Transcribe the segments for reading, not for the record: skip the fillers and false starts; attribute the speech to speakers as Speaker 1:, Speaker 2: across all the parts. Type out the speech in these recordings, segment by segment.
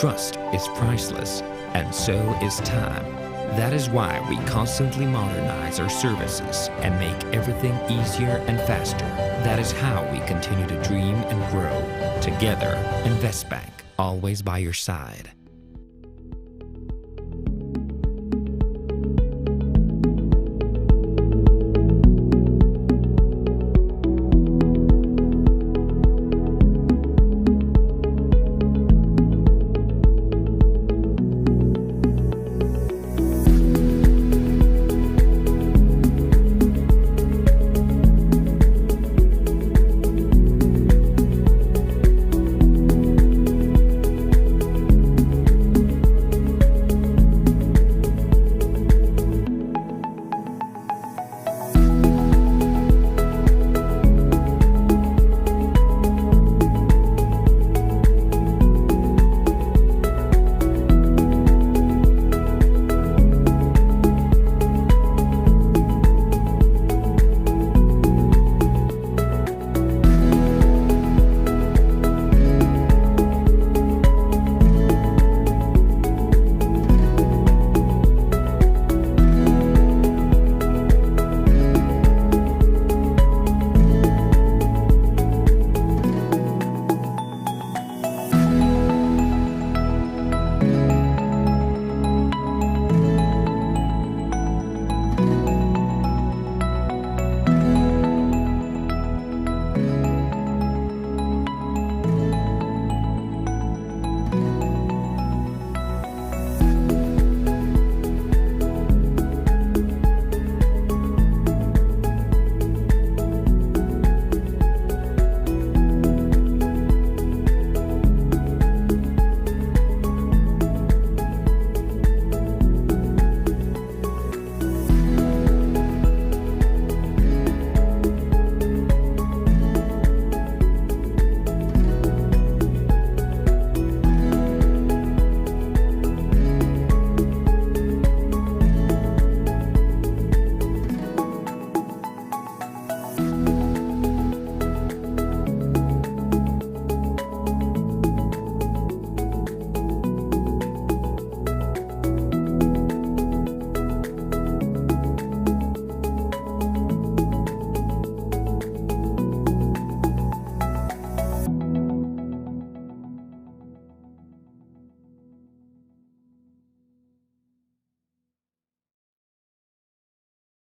Speaker 1: Trust is priceless, and so is time. That is why we constantly modernize our services and make everything easier and faster. That is how we continue to dream and grow. Together, InvestBank, always by your side.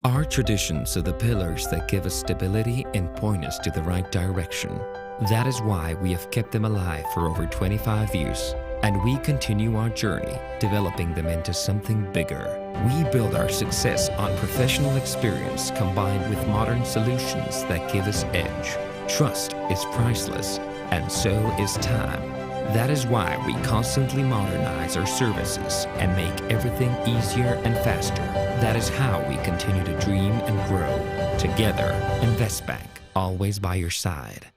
Speaker 1: Our traditions are the pillars that give us stability and point us to the right direction. That is why we have kept them alive for over 25 years, and we continue our journey, developing them into something bigger. We build our success on professional experience combined with modern solutions that give us edge. Trust is priceless, and so is time. That is why we constantly modernize our services and make everything easier and faster. That is how we continue to dream and grow. Together, InvestBank, always by your side.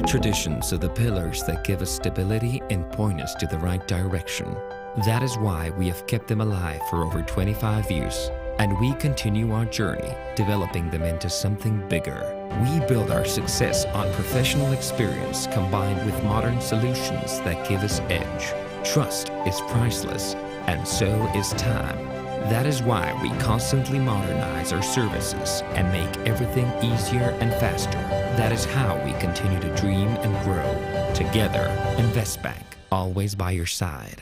Speaker 1: traditions are the pillars that give us stability and point us to the right direction. That is why we have kept them alive for over 25 years, and we continue our journey, developing them into something bigger. We build our success on professional experience combined with modern solutions that give us edge. Trust is priceless, and so is time. That is why we constantly modernize our services and make everything easier and faster. That is how we continue to dream and grow. Together, InvestBank, always by your side.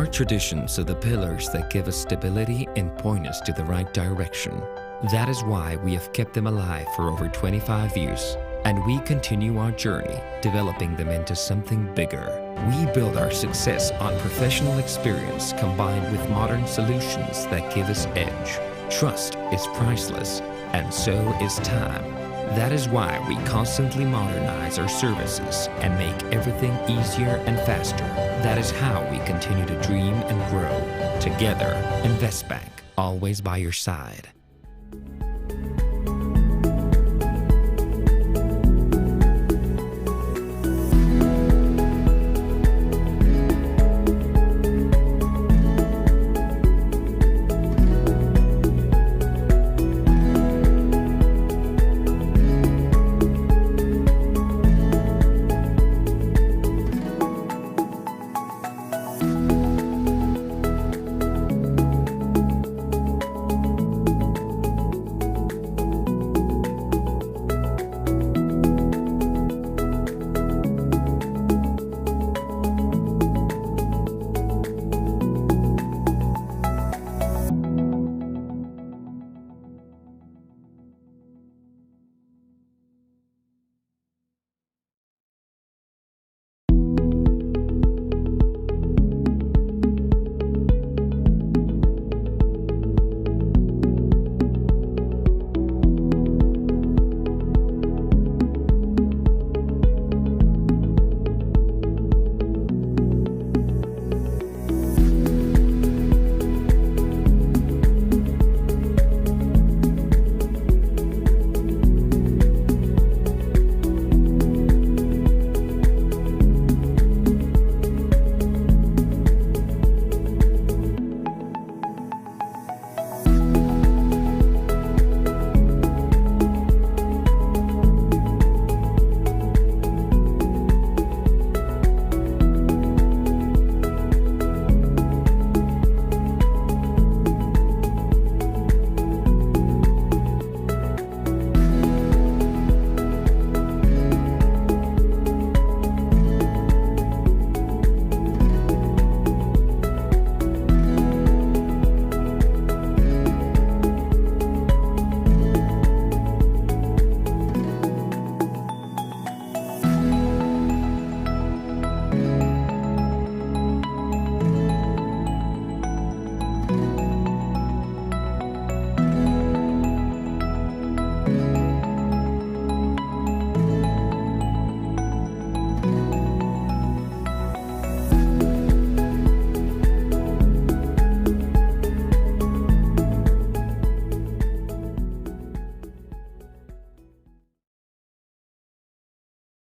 Speaker 1: Our traditions are the pillars that give us stability and point us to the right direction. That is why we have kept them alive for over 25 years, and we continue our journey, developing them into something bigger. We build our success on professional experience combined with modern solutions that give us edge. Trust is priceless, and so is time. That is why we constantly modernize our services and make everything easier and faster. That is how we continue to dream and grow. Together, InvestBank, always by your side.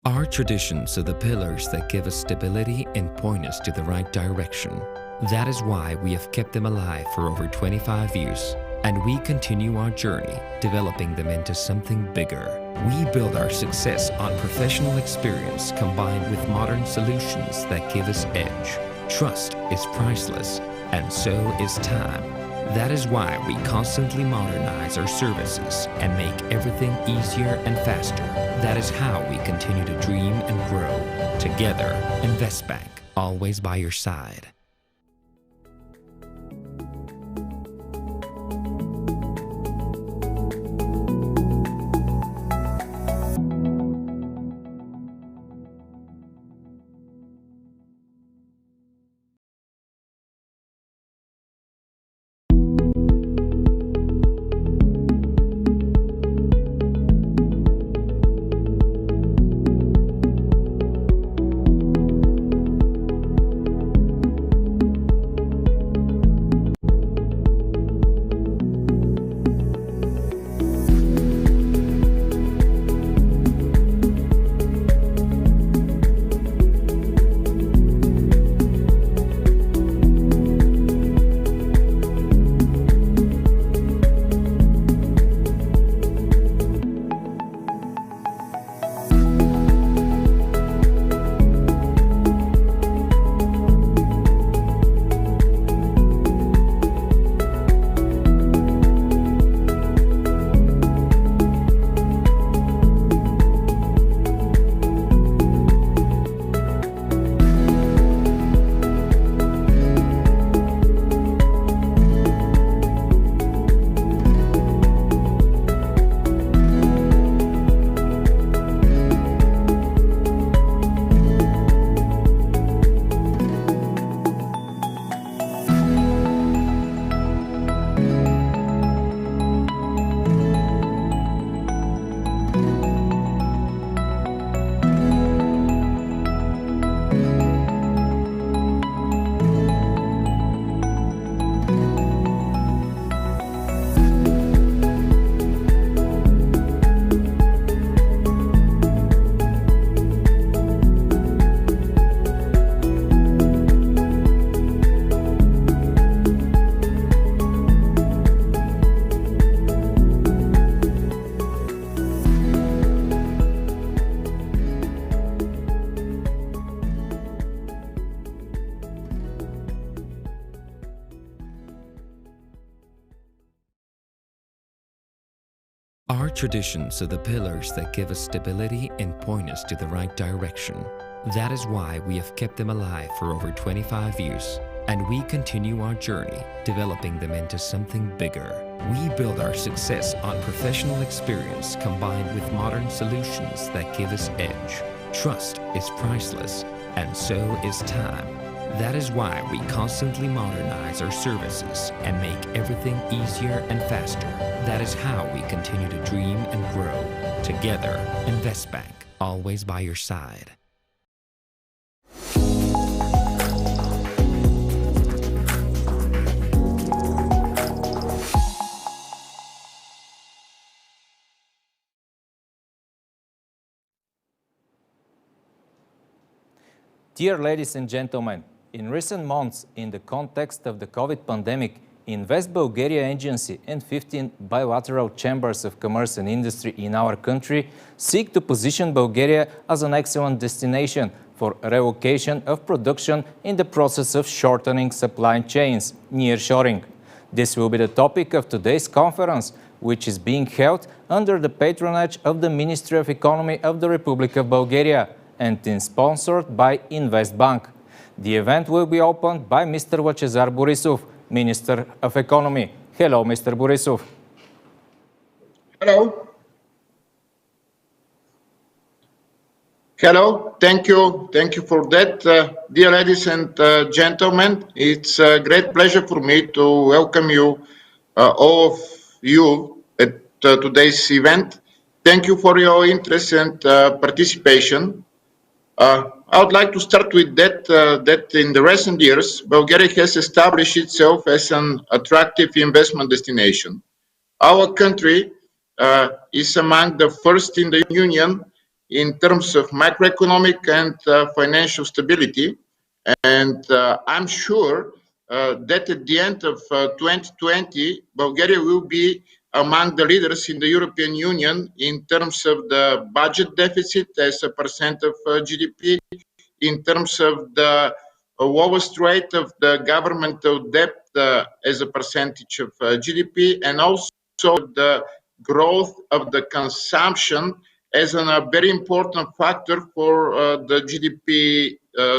Speaker 1: Our traditions are the pillars that give us stability and point us to the right direction. That is why we have kept them alive for over 25 years, and we continue our journey, developing them into something bigger. We build our success on professional experience combined with modern solutions that give us edge. Trust is priceless, and so is time. That is why we constantly modernize our services and make everything easier and faster. That is how we continue to dream and grow. Together, InvestBank, always by your side. Our traditions are the pillars that give us stability and point us to the right direction. That is why we have kept them alive for over 25 years, and we continue our journey, developing them into something bigger. We build our success on professional experience combined with modern solutions that give us edge. Trust is priceless, and so is time. That is why we constantly modernize our services and make everything easier and faster. That is how we continue to dream and grow. Together, InvestBank, always by your side.
Speaker 2: Dear ladies and gentlemen, in recent months, in the context of the COVID pandemic, Invest Bulgaria Agency and 15 bilateral chambers of commerce and industry in our country seek to position Bulgaria as an excellent destination for relocation of production in the process of shortening supply chains, nearshoring. This will be the topic of today's conference, which is being held under the patronage of the Ministry of Economy of the Republic of Bulgaria and is sponsored by InvestBank. The event will be opened by Mr. Lachezar Borisov, Minister of Economy. Hello, Mr. Borisov.
Speaker 3: Hello. Hello. Thank you. Thank you for that. Dear ladies and gentlemen, it's a great pleasure for me to welcome you, all of you, at today's event. Thank you for your interest and participation. I would like to start with that in the recent years, Bulgaria has established itself as an attractive investment destination. Our country is among the first in the Union in terms of macroeconomic and financial stability. And I'm sure that at the end of 2020, Bulgaria will be among the leaders in the European Union in terms of the budget deficit as a percent of GDP, in terms of the lowest rate of the governmental debt as a percentage of GDP, and also the growth of the consumption as a very important factor for the GDP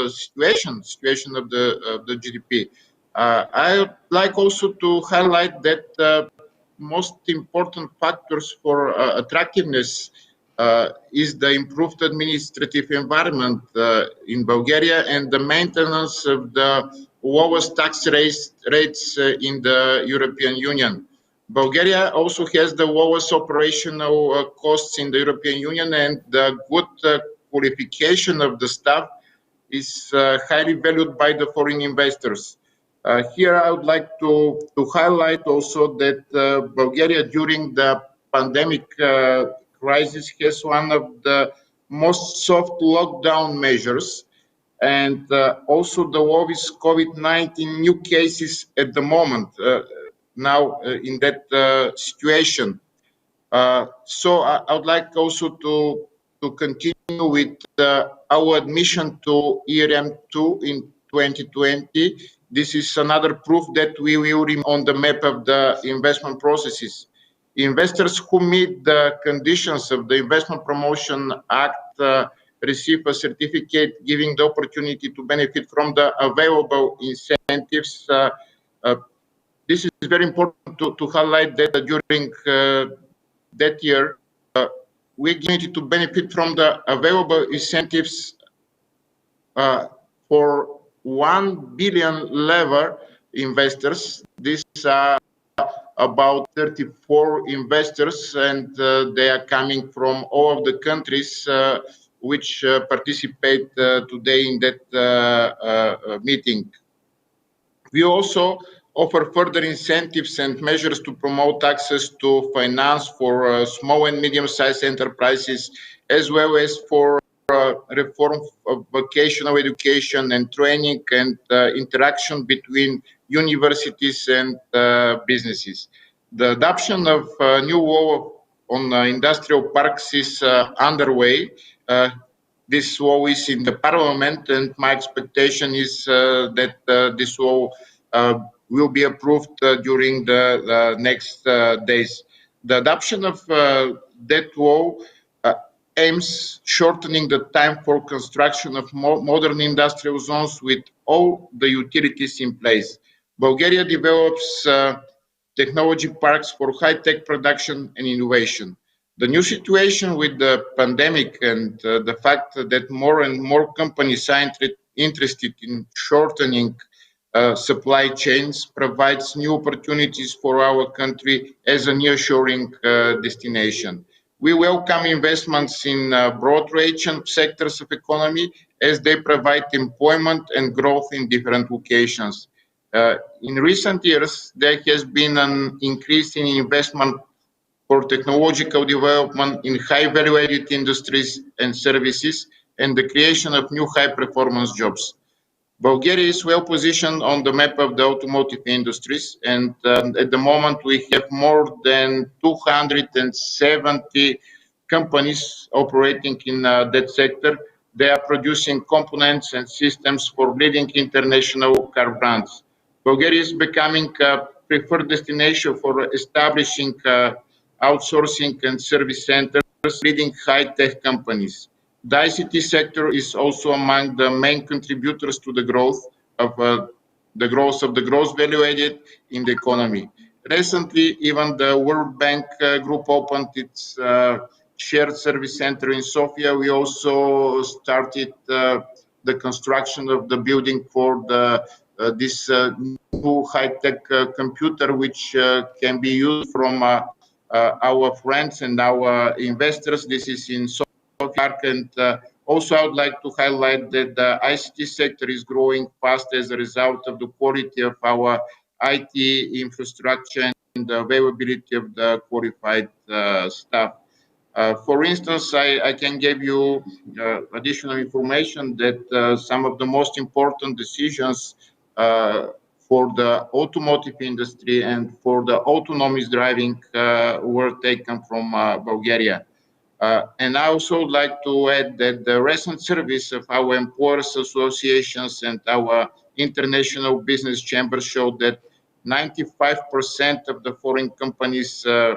Speaker 3: situation of the GDP. I would like also to highlight that most important factors for attractiveness is the improved administrative environment in Bulgaria and the maintenance of the lowest tax rates in the European Union. Bulgaria also has the lowest operational costs in the European Union, and the good qualification of the staff is highly valued by the foreign investors. Here I would like to highlight also that Bulgaria during the pandemic crisis has one of the most soft lockdown measures, and also the lowest COVID-19 new cases at the moment now in that situation. I would like also to continue with our admission to ERM2 in 2020. This is another proof that we will remain on the map of the investment processes. Investors who meet the conditions of the Investment Promotion Act receive a certificate giving the opportunity to benefit from the available incentives. This is very important to highlight that during that year, we need to benefit from the available incentives for 1 billion level investors. These are about 34 investors, and they are coming from all of the countries which participate today in that meeting. We also offer further incentives and measures to promote access to finance for small and medium-sized enterprises, as well as for reform of vocational education and training and interaction between universities and businesses. The adoption of new law on industrial parks is underway. This law is in the parliament, and my expectation is that this law will be approved during the next days. The adoption of that law aims shortening the time for construction of modern industrial zones with all the utilities in place. Bulgaria develops technology parks for high-tech production and innovation. The new situation with the pandemic and the fact that more and more companies are interested in shortening supply chains provides new opportunities for our country as a nearshoring destination. We welcome investments in a broad range of sectors of economy as they provide employment and growth in different locations. In recent years, there has been an increase in investment for technological development in high value-added industries and services and the creation of new high-performance jobs. Bulgaria is well positioned on the map of the automotive industries, and at the moment we have more than 270 companies operating in that sector. They are producing components and systems for leading international car brands. Bulgaria is becoming a preferred destination for establishing outsourcing and service centers, leading high-tech companies. The ICT sector is also among the main contributors to the growth of the gross value added in the economy. Recently, even the World Bank Group opened its shared service center in Sofia. We also started the construction of the building for this new high-tech computer, which can be used from our friends and our investors. This is in Sofia. And also, I would like to highlight that the ICT sector is growing fast as a result of the quality of our IT infrastructure and the availability of the qualified staff. For instance, I can give you additional information that some of the most important decisions for the automotive industry and for the autonomous driving were taken from Bulgaria. And I also would like to add that the recent service of our employers associations and our international business chambers showed that 95% of the foreign companies uh,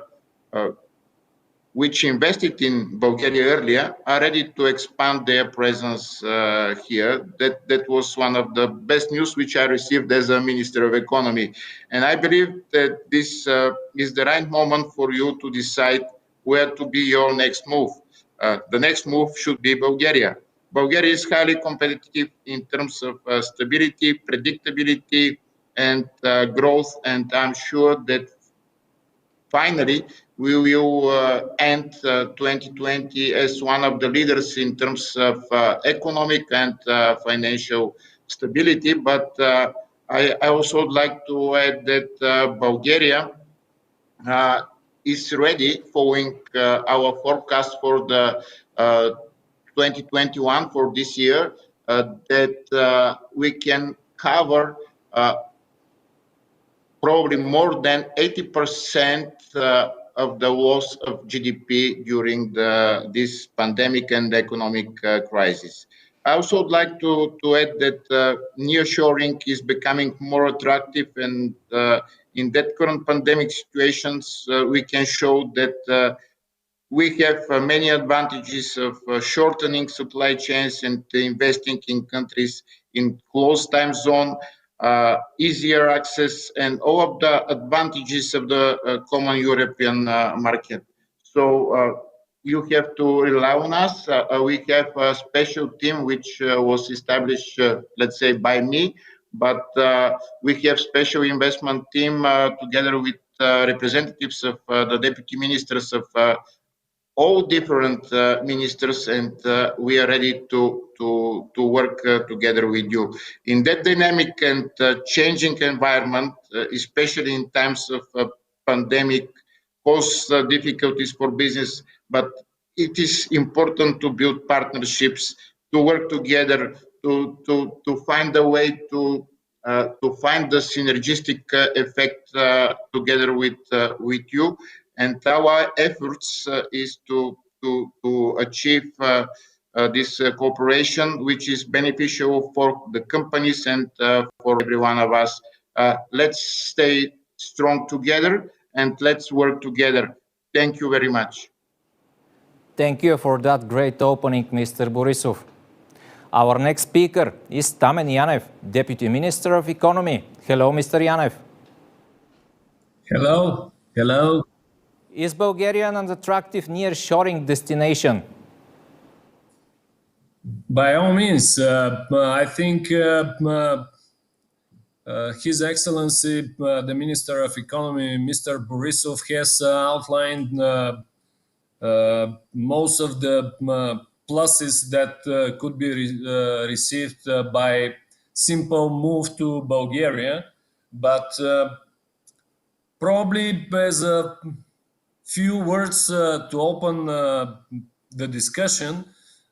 Speaker 3: which invested in Bulgaria earlier are ready to expand their presence here. That was one of the best news which I received as a Minister of Economy. And I believe that this is the right moment for you to decide where to be your next move. The next move should be Bulgaria. Bulgaria is highly competitive in terms of stability, predictability, and growth. And I'm sure that finally, we will end 2020 as one of the leaders in terms of economic and financial stability. But I also would like to add that Bulgaria is ready, following our forecast for the 2021 for this year, that we can cover probably more than 80% of the loss of GDP during this pandemic and economic crisis. I also would like to add that nearshoring is becoming more attractive, and in that current pandemic situations, we can show that we have many advantages of shortening supply chains and investing in countries in close time zone, easier access, and all of the advantages of the common European market. So you have to rely on us. We have a special team which was established, let's say, by me, but we have special investment team together with representatives of the deputy ministers of all different ministers, and we are ready to work together with you in that dynamic and changing environment, especially in times of pandemic, pose difficulties for business. But it is important to build partnerships, to work together, to find a way to find the synergistic effect together with you. And our efforts is to achieve this cooperation, which is beneficial for the companies and for every one of us. Let's stay strong together and let's work together. Thank you very much.
Speaker 2: Thank you for that great opening, Mr. Borisov. Our next speaker is Tamen Yanev, Deputy Minister of Economy. Hello, Mr. Yanev.
Speaker 4: Hello. Hello.
Speaker 2: Is Bulgaria an attractive nearshoring destination?
Speaker 4: By all means, I think His Excellency, the Minister of Economy, Mr. Borisov, has outlined most of the pluses that could be received by simple move to Bulgaria. But probably as a few words to open the discussion,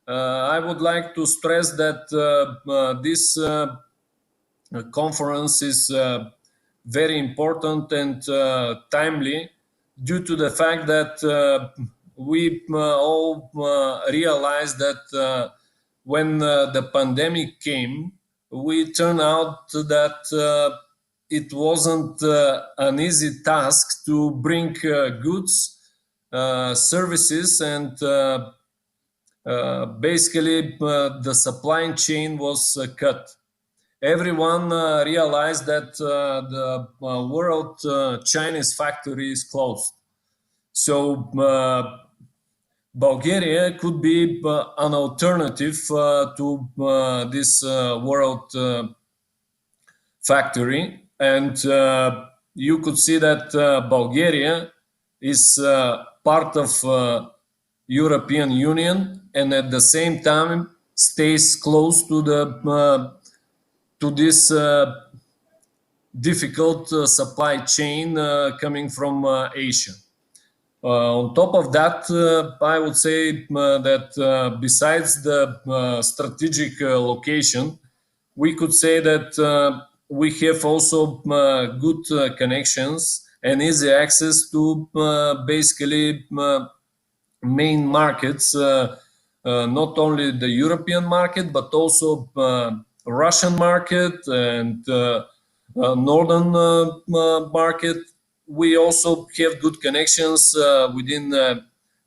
Speaker 4: I would like to stress that this conference is very important and timely due to the fact that we all realized that when the pandemic came, we turned out that it wasn't an easy task to bring goods, services, and basically the supply chain was cut. Everyone realized that the world Chinese factory is closed. So Bulgaria could be an alternative to this world factory. And you could see that Bulgaria is part of European Union and at the same time stays close to this difficult supply chain coming from Asia. On top of that, I would say that besides the strategic location, we could say that we have also good connections and easy access to basically main markets, not only the European market, but also Russian market and Northern market. We also have good connections within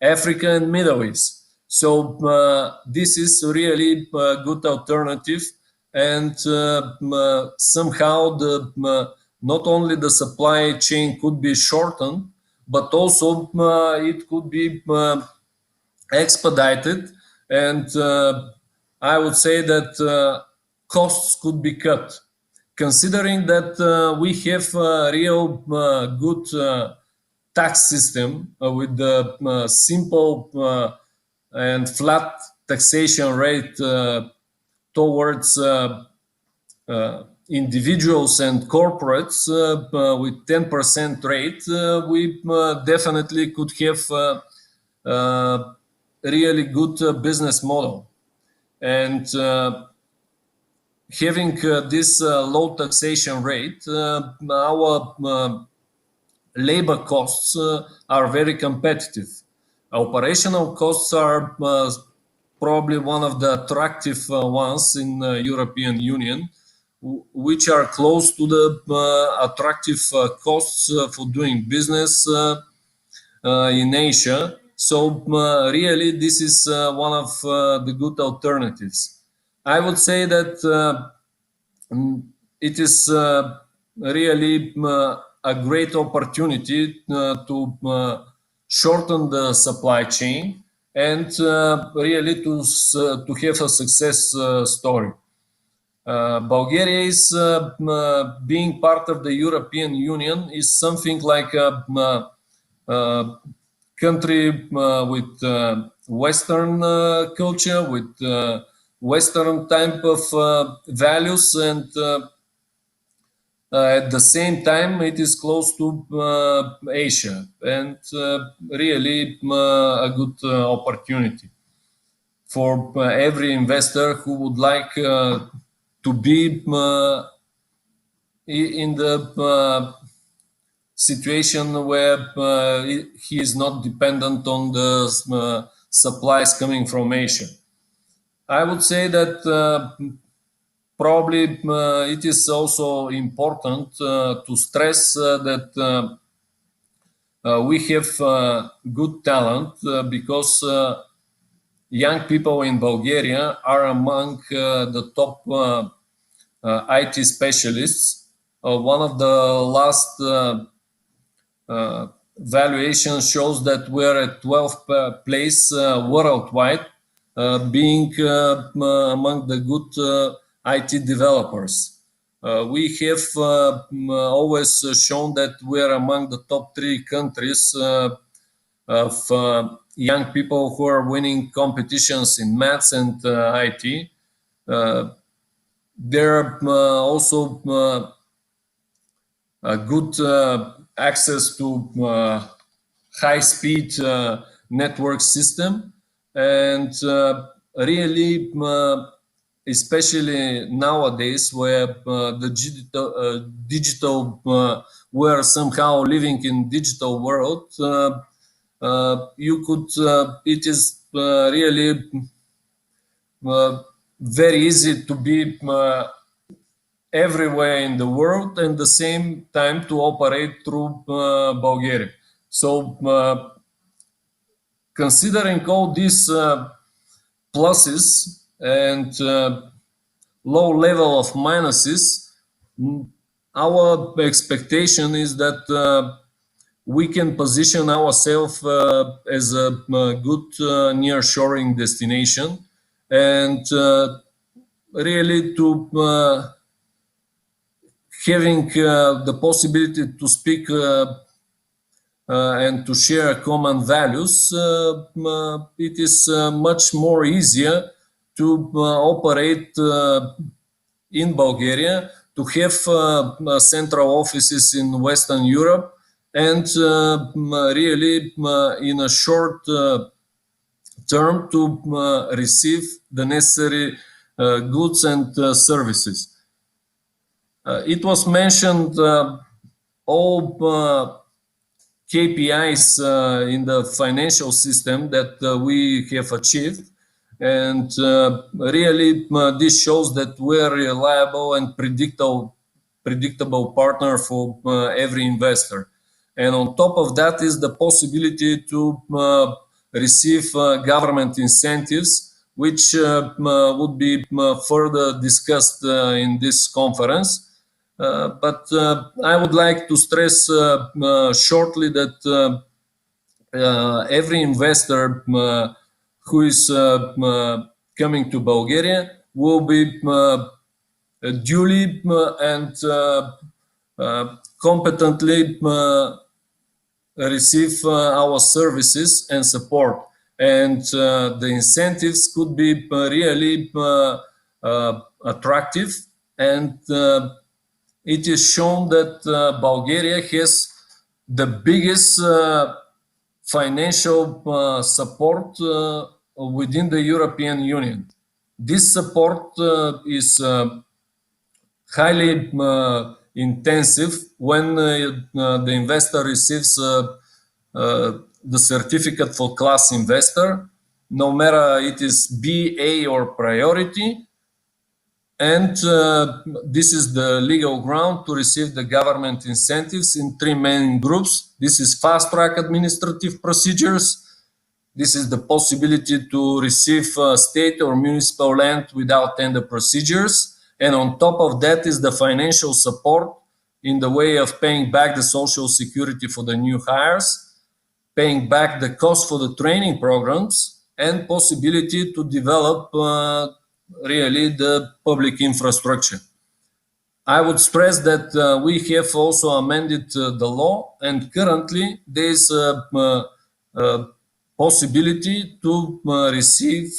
Speaker 4: Africa and Middle East. So this is really a good alternative, and somehow not only the supply chain could be shortened, but also it could be expedited, and I would say that costs could be cut. Considering that we have a real good tax system with the simple and flat taxation rate towards individuals and corporates with 10% rate, we definitely could have really good business model. And having this low taxation rate, our labor costs are very competitive. Operational costs are probably one of the attractive ones in the European Union, which are close to the attractive costs for doing business in Asia. So really, this is one of the good alternatives. I would say that it is really a great opportunity to shorten the supply chain and really to have a success story. Bulgaria is being part of the European Union is something like a country with Western culture, with Western type of values, and at the same time it is close to Asia, and really a good opportunity for every investor who would like to be in the situation where he is not dependent on the supplies coming from Asia. I would say that probably it is also important to stress that we have good talent because young people in Bulgaria are among the top IT specialists. One of the last valuation shows that we're at 12th place worldwide, being among the good IT developers. We have always shown that we're among the top 3 countries of young people who are winning competitions in maths and IT. There are also good access to high-speed network system, and really, especially nowadays, where the digital we're somehow living in digital world, you could it is really very easy to be everywhere in the world and the same time to operate through Bulgaria. So considering all these pluses and low level of minuses, our expectation is that we can position ourselves as a good nearshoring destination, and really to having the possibility to speak and to share common values, it is much more easier to operate in Bulgaria, to have central offices in Western Europe and really in a short term to receive the necessary goods and services. It was mentioned all KPIs in the financial system that we have achieved. And really, this shows that we're a reliable and predictable partner for every investor. And on top of that is the possibility to receive government incentives, which would be further discussed in this conference. But I would like to stress shortly that every investor who is coming to Bulgaria will be duly and competently receive our services and support. And the incentives could be really attractive, and it is shown that Bulgaria has the biggest financial support within the European Union. This support is highly intensive when the investor receives the certificate for class investor, no matter it is B, A, or priority. And this is the legal ground to receive the government incentives in three main groups. This is fast-track administrative procedures. This is the possibility to receive state or municipal land without tender procedures. And on top of that is the financial support in the way of paying back the social security for the new hires, paying back the cost for the training programs, and possibility to develop really the public infrastructure. I would stress that we have also amended the law, and currently there is a possibility to receive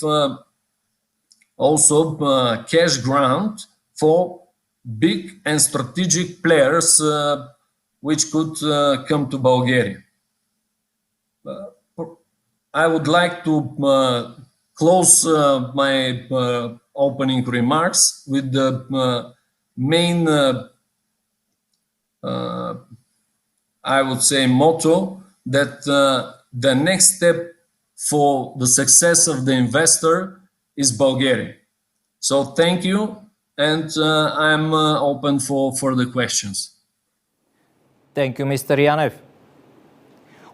Speaker 4: also cash grant for big and strategic players which could come to Bulgaria. I would like to close my opening remarks with the main, I would say, motto that the next step for the success of the investor is Bulgaria. So thank you, and I'm open for further questions.
Speaker 2: Thank you, Mr. Yanev.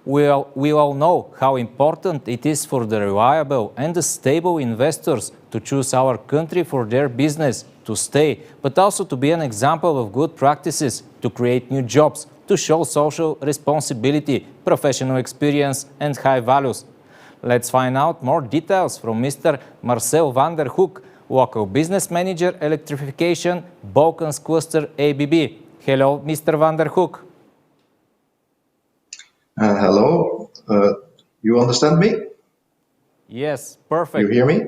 Speaker 2: We all know how important it is for the reliable and the stable investors to choose our country for their business to stay, but also to be an example of good practices, to create new jobs, to show social responsibility, professional experience, and high values. Let's find out more details from Mr. Marcel van der Hoek, Local Business Manager, Electrification, Balkans Cluster ABB. Hello, Mr. van der Hoek.
Speaker 5: Hello, you understand me?
Speaker 2: Yes, perfect.
Speaker 5: You hear me?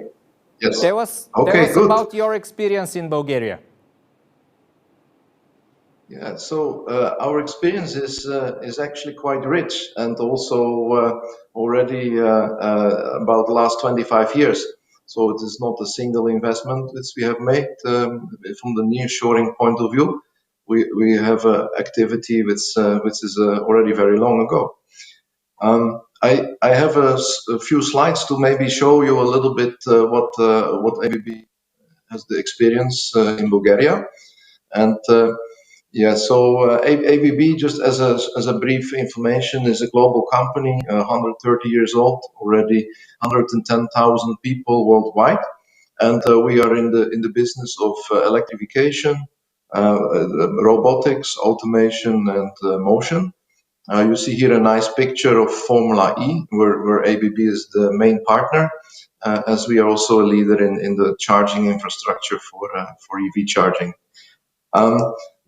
Speaker 5: Yes.
Speaker 2: Tell us
Speaker 5: good.
Speaker 2: about your experience in Bulgaria.
Speaker 5: Yeah, so our experience is actually quite rich, and also already about the last 25 years. So it is not a single investment which we have made from the nearshoring point of view. We have activity which is already very long ago. I have a few slides to maybe show you a little bit what ABB has the experience in Bulgaria, and yeah. So ABB, just as a brief information, is a global company, 130 years old, already 110,000 people worldwide, and we are in the business of electrification, robotics, automation, and motion. You see here a nice picture of Formula E, where ABB is the main partner, as we are also a leader in the charging infrastructure for EV charging.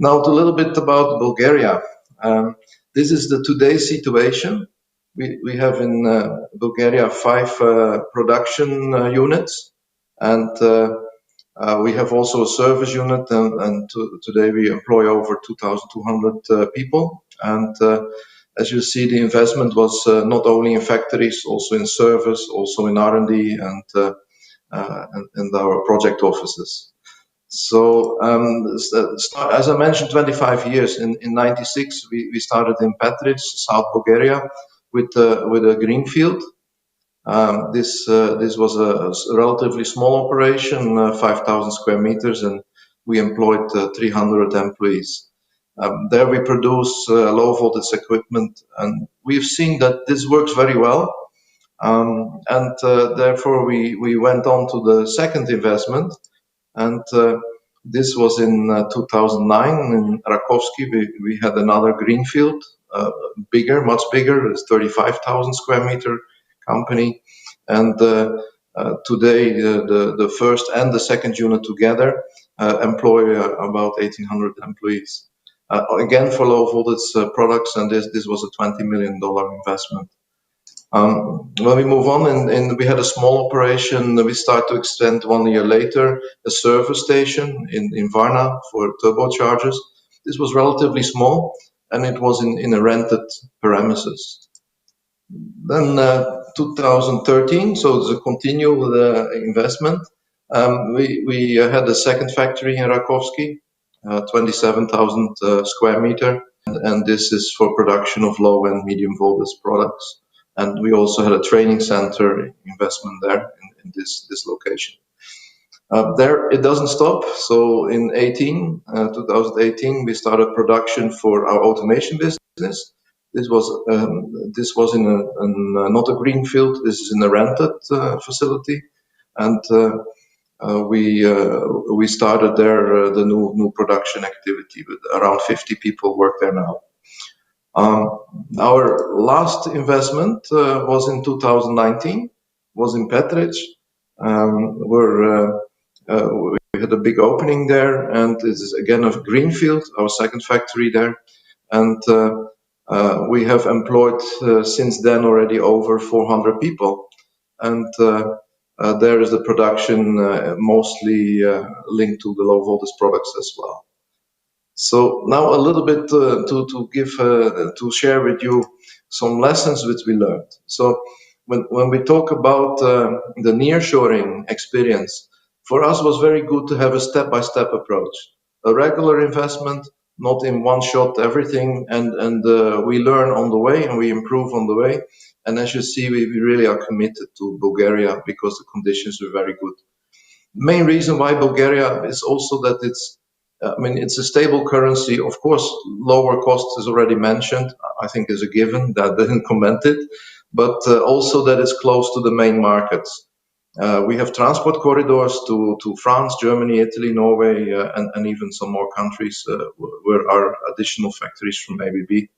Speaker 5: Now, a little bit about Bulgaria. This is the today's situation. We have in Bulgaria 5 production units, and we have also a service unit, and today we employ over 2,200 people. And As you see, the investment was not only in factories, also in service, also in R&D, and our project offices. So, as I mentioned, 25 years. In 96, we started in Petric, South Bulgaria, with a greenfield. This was a relatively small operation, 5,000 square meters, and we employed 300 employees. There we produce low voltage equipment, and we've seen that this works very well. Therefore, we went on to the second investment, and this was in 2009 in Rakowski. We had another greenfield, bigger, much bigger, it's 35,000 square meter company. And today, the first and the second unit together employ about 1,800 employees. Again, for low voltage products, and this was a $20 million investment. When we move on, and we had a small operation, we start to extend 1 year later, a service station in Varna for turbochargers. This was relatively small, and it was in a rented premises. Then 2013, so it's a continual investment. We had a second factory in Rakowski, 27,000 square meter, and this is for production of low and medium voltage products. And we also had a training center investment there in this location. There it doesn't stop. So in 2018, we started production for our automation business. This was in not a greenfield. This is in a rented facility, and we started there the new production activity. With around 50 people work there now. Our last investment was in 2019. Was in Petric, where we had a big opening there, and this is again a greenfield, our second factory there, and we have employed since then already over 400 people, and there is the production mostly linked to the low voltage products as well. So now a little bit to share with you some lessons which we learned. So when we talk about the nearshoring experience, for us was very good to have a step-by-step approach, a regular investment, not in one shot everything, and we learn on the way and we improve on the way. And as you see, we really are committed to Bulgaria because the conditions were very good. Main reason why Bulgaria is also that it's a stable currency. Of course, lower costs is already mentioned. I think is a given that didn't comment it, but also that it's close to the main markets. We have transport corridors to France, Germany, Italy, Norway, and even some more countries where are additional factories from ABB.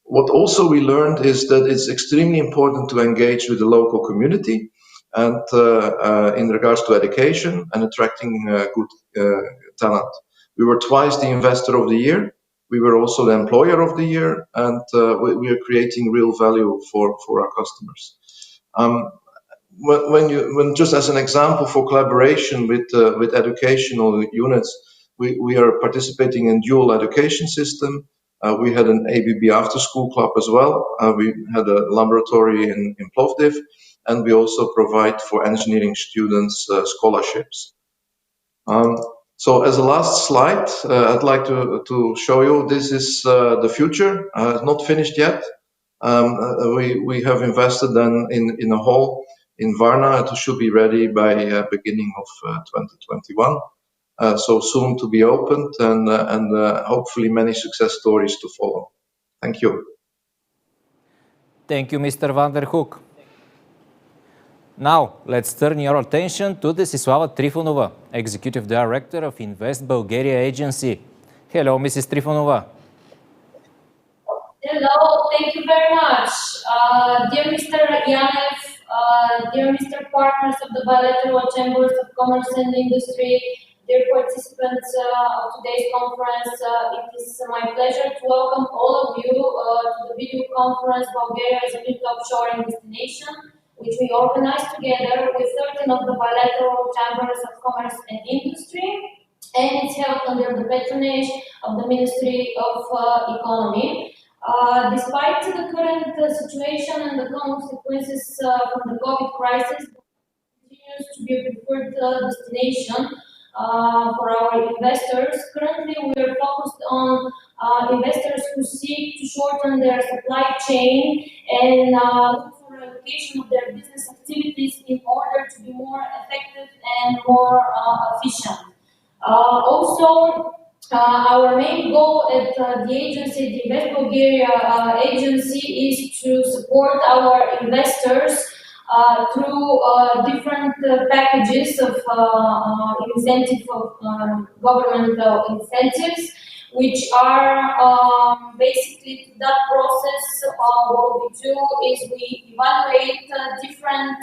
Speaker 5: What also we learned is that it's extremely important to engage with the local community and in regards to education and attracting good talent. We were twice the investor of the year. We were also the employer of the year, and we are creating real value for our customers. When just as an example for collaboration with educational units, we are participating in dual education system. We had an ABB after school club as well. We had a laboratory in Plovdiv, and we also provide for engineering students scholarships. So as a last slide, I'd like to show you this is the future. Not finished yet. We have invested then in a hall in Varna. It should be ready by beginning of 2021. So soon to be opened, and hopefully many success stories to follow. Thank you.
Speaker 2: Thank you, Mr. van der Hoek. Now, let's turn your attention to Desislava Trifonova, Executive Director of Invest Bulgaria Agency. Hello, Mrs. Trifonova.
Speaker 6: Hello, thank you very much. Dear Mr. Yanev, dear Mr. Partners of the Bilateral Chambers of Commerce and Industry, dear participants of today's conference, it is my pleasure to welcome all of you to the video conference Bulgaria as a new top shoring destination, which we organized together with 13 of the Bilateral Chambers of Commerce and Industry, and it's held under the patronage of the Ministry of Economy. Despite the current situation and the consequences from the COVID crisis, continues to be a preferred destination for our investors. Currently, we are focused on investors who seek to shorten their supply chain and look for allocation of their business activities in order to be more effective and more efficient. Also, our main goal at the agency, the Invest Bulgaria agency, is to support our investors through different packages of incentive of governmental incentives, which are basically that process. What we do is we evaluate different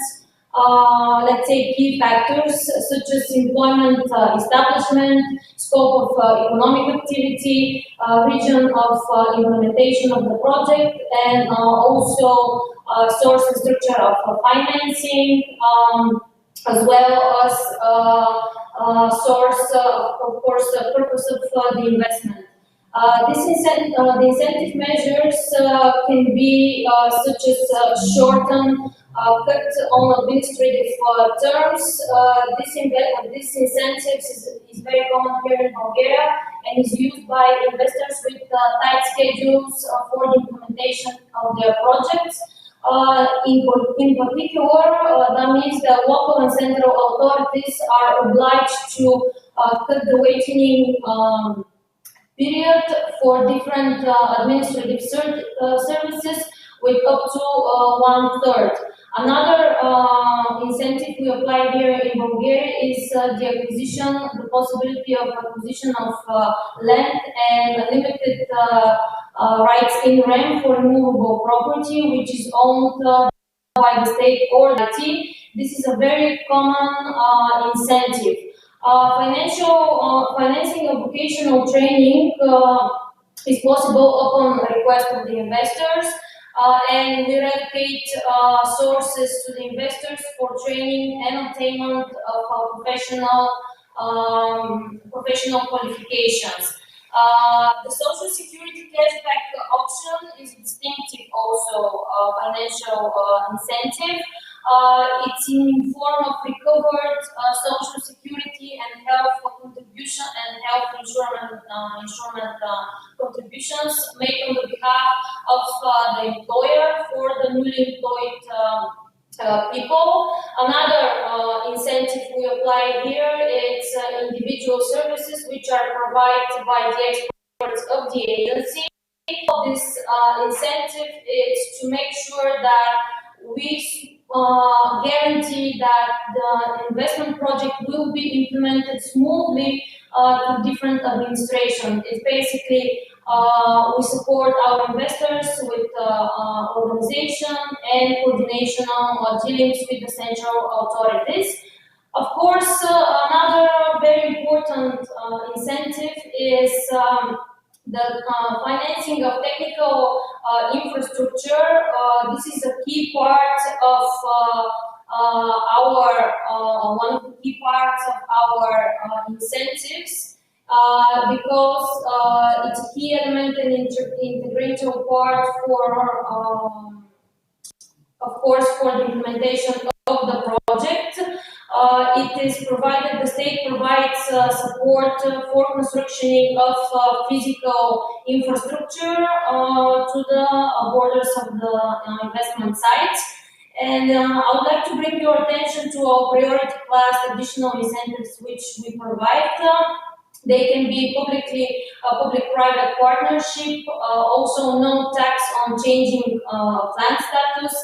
Speaker 6: let's say, key factors such as employment establishment, scope of economic activity, region of implementation of the project, and also source and structure of financing, as well as source, of course, purpose of the investment. The incentive measures can be such as shorten cut on administrative terms. This incentive is very common here in Bulgaria and is used by investors with tight schedules for the implementation of their projects. In particular, that means that local and central authorities are obliged to cut the waiting period for different administrative services with up to 1/3. Another incentive we apply here in Bulgaria is the possibility of acquisition of land and limited rights in rent for movable property, which is owned by the state or the city. This is a very common incentive. Financing of vocational training is possible upon request of the investors, and we relocate sources to the investors for training and attainment of professional qualifications. The Social Security cashback option is distinctive also financial incentive. It's in form of recovered Social Security and health contribution and health insurance contributions made on the behalf of the employer for the newly employed people. Another incentive we apply here is individual services which are provided by the experts of the agency. This incentive is to make sure that we guarantee that the investment project will be implemented smoothly to different administrations. It's basically we support our investors with organization and coordination dealings with the central authorities. Of course, another very important incentive is the financing of technical infrastructure. This is a key part of one of the key parts of our incentives. Because it's a key element and integral part for, of course, for the implementation of the project. It is provided, the state provides support for construction of physical infrastructure to the borders of the investment sites. And I would like to bring your attention to our priority class additional incentives which we provide. They can be public-private partnership, also no tax on changing land status,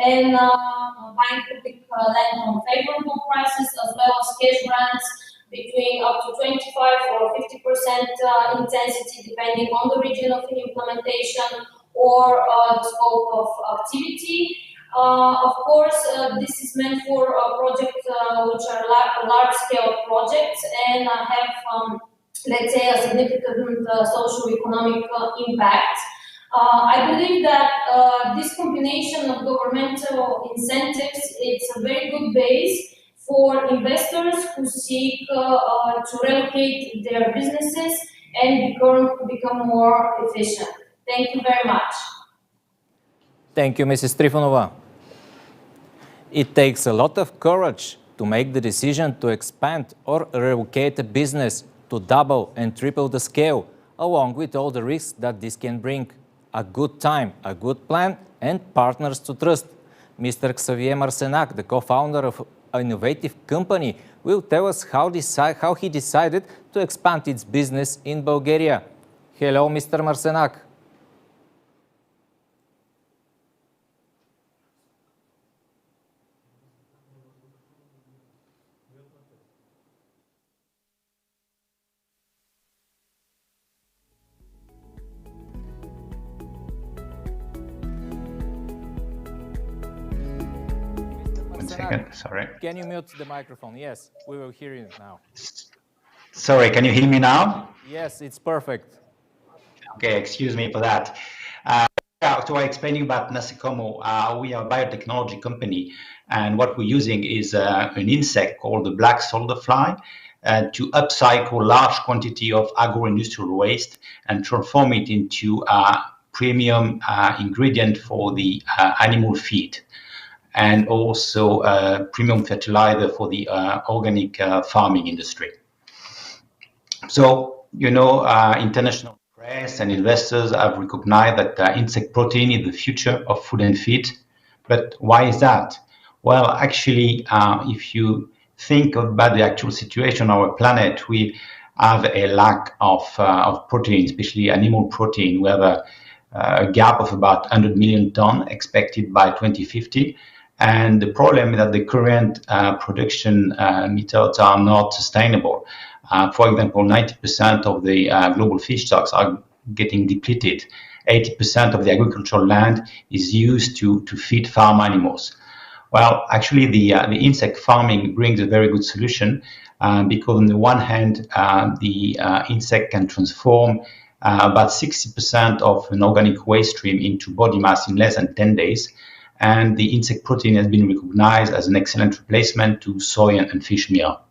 Speaker 6: and buying public land on favorable prices, as well as cash grants between up to 25 or 50% intensity, depending on the region of implementation or the scope of activity. Of course, this is meant for projects which are large-scale projects and have, let's say, a significant socio-economic impact. I believe that this combination of governmental incentives is a very good base for investors who seek to relocate their businesses and become more efficient. Thank you very much.
Speaker 2: Thank you, Mrs. Trifonova. It takes a lot of courage to make the decision to expand or relocate a business to double and triple the scale, along with all the risks that this can bring. A good time, a good plan, and partners to trust. Mr. Xavier Marcenac, the co-founder of an innovative company, will tell us how he decided to expand its business in Bulgaria. Hello, Mr. Marcenac.
Speaker 7: One second, sorry.
Speaker 2: Can you mute the microphone? Yes, we will hear you now.
Speaker 7: Sorry, can you hear me now?
Speaker 2: Yes, it's perfect.
Speaker 7: Okay, excuse me for that. So I explain you about Nasicomo. We are a biotechnology company, and what we're using is an insect called the black soldier fly to upcycle large quantity of agro-industrial waste and transform it into a premium ingredient for the animal feed, and also premium fertilizer for the organic farming industry. So, international press and investors have recognized that insect protein is the future of food and feed. But why is that? Well, actually, if you think about the actual situation on our planet, we have a lack of protein, especially animal protein. We have a gap of about 100 million tons expected by 2050. And the problem is that the current production methods are not sustainable. For example, 90% of the global fish stocks are getting depleted. 80% of the agricultural land is used to feed farm animals. Well, actually, the insect farming brings a very good solution because on the one hand, the insect can transform about 60% of an organic waste stream into body mass in less than 10 days. And the insect protein has been recognized as an excellent replacement to soy and fish meal.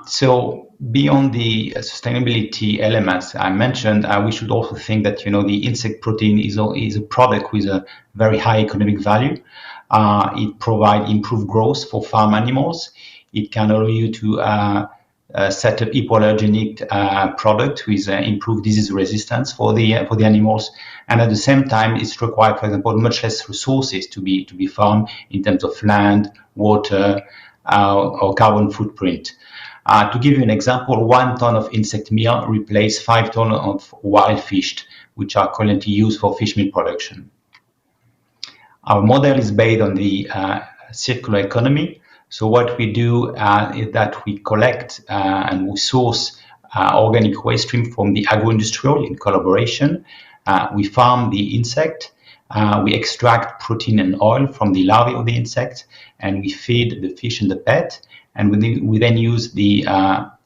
Speaker 7: So beyond the sustainability elements I mentioned, we should also think that the insect protein is a product with a very high economic value. It provides improved growth for farm animals. It can allow you to set up hypoallergenic product with improved disease resistance for the animals, and at the same time, it's required, for example, much less resources to be farmed in terms of land, water, or carbon footprint. To give you an example, 1 ton of insect meal replaces 5 tons of wild fish, which are currently used for fish meal production. Our model is based on the circular economy. So what we do is that we collect and we source organic waste stream from the agro-industrial in collaboration. We farm the insect. We extract protein and oil from the larvae of the insect, and we feed the fish and the pet. And we then use the